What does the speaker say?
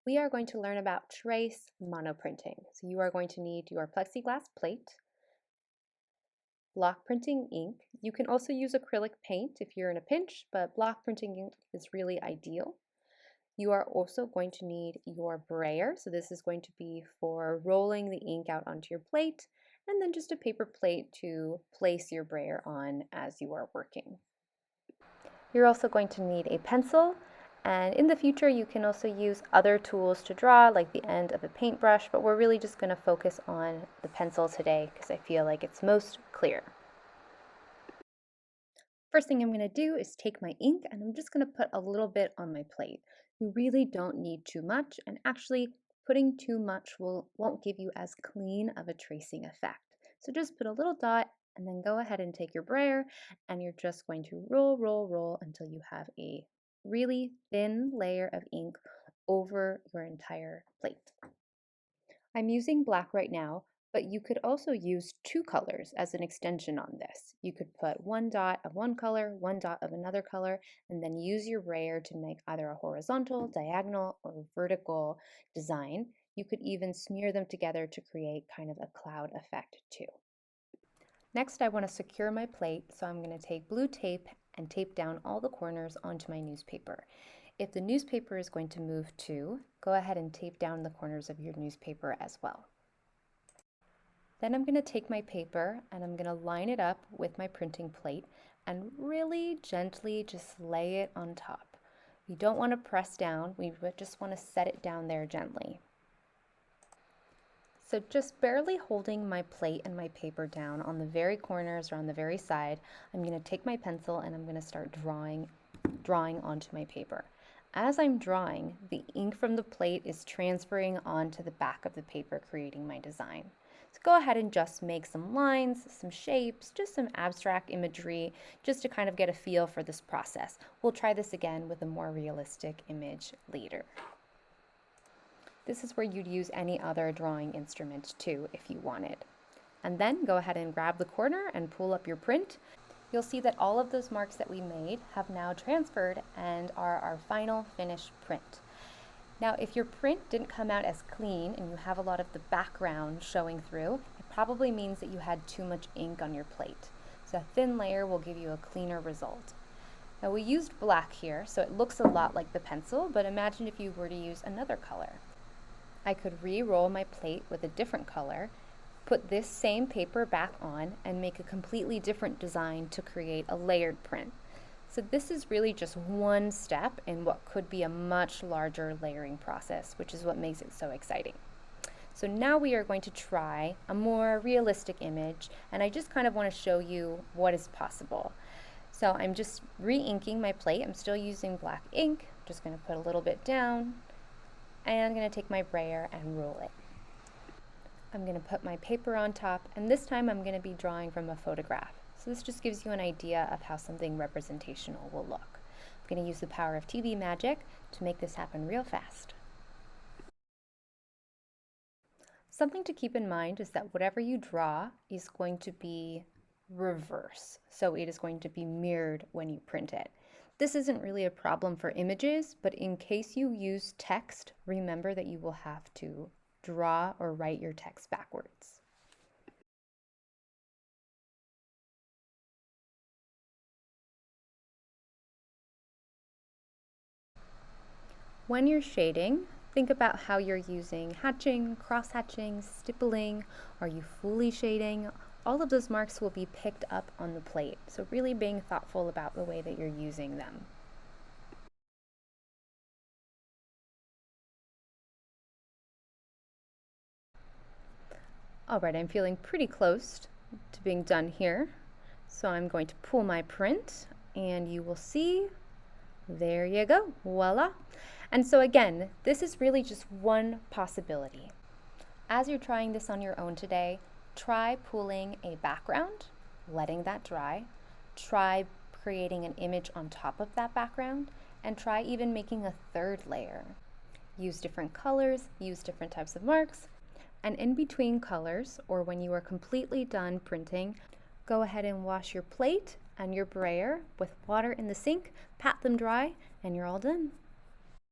we are going to learn about trace monoprinting. So you are going to need your plexiglass plate, block printing ink. You can also use acrylic paint if you're in a pinch, but block printing ink is really ideal. You are also going to need your brayer. So this is going to be for rolling the ink out onto your plate, and then just a paper plate to place your brayer on as you are working. You're also going to need a pencil, and in the future you can also use other tools to draw, like the end of a paintbrush, but we're really just going to focus on the pencil today because I feel like it's most clear. First thing I'm going to do is take my ink and I'm just going to put a little bit on my plate. You really don't need too much, and actually putting too much won't give you as clean of a tracing effect. So just put a little dot and then go ahead and take your brayer and you're just going to roll until you have a really thin layer of ink over your entire plate. I'm using black right now, but you could also use two colors as an extension on this. You could put one dot of one color, one dot of another color, and then use your brayer to make either a horizontal, diagonal, or vertical design. You could even smear them together to create kind of a cloud effect too. Next, I want to secure my plate, so I'm going to take blue tape and tape down all the corners onto my newspaper. If the newspaper is going to move too, go ahead and tape down the corners of your newspaper as well. Then I'm going to take my paper and I'm going to line it up with my printing plate and really gently just lay it on top. We don't want to press down, we just want to set it down there gently. So just barely holding my plate and my paper down on the very corners or on the very side, I'm going to take my pencil and I'm going to start drawing onto my paper. As I'm drawing, the ink from the plate is transferring onto the back of the paper, creating my design. So go ahead and just make some lines, some shapes, just some abstract imagery, just to kind of get a feel for this process. We'll try this again with a more realistic image later. This is where you'd use any other drawing instrument too if you wanted. And then go ahead and grab the corner and pull up your print. You'll see that all of those marks that we made have now transferred and are our final finished print. Now, if your print didn't come out as clean and you have a lot of the background showing through, it probably means that you had too much ink on your plate. So a thin layer will give you a cleaner result. Now, we used black here, so it looks a lot like the pencil, but imagine if you were to use another color. I could re-roll my plate with a different color, put this same paper back on, and make a completely different design to create a layered print. So this is really just one step in what could be a much larger layering process, which is what makes it so exciting. So now we are going to try a more realistic image, and I just kind of want to show you what is possible. So I'm just re-inking my plate. I'm still using black ink. I'm just going to put a little bit down, and I'm going to take my brayer and roll it. I'm going to put my paper on top, and this time I'm going to be drawing from a photograph. So this just gives you an idea of how something representational will look. I'm going to use the power of TV magic to make this happen real fast. Something to keep in mind is that whatever you draw is going to be reverse. So it is going to be mirrored when you print it. This isn't really a problem for images, but in case you use text, remember that you will have to draw or write your text backwards. When you're shading, think about how you're using hatching, cross-hatching, stippling. Are you fully shading? All of those marks will be picked up on the plate, so really being thoughtful about the way that you're using them. All right, I'm feeling pretty close to being done here, so I'm going to pull my print, and you will see, there you go, voila. And so again, this is really just one possibility. As you're trying this on your own today, try pulling a background, letting that dry, try creating an image on top of that background, and try even making a third layer. Use different colors, use different types of marks, and in between colors, or when you are completely done printing, go ahead and wash your plate and your brayer with water in the sink, pat them dry, and you're all done.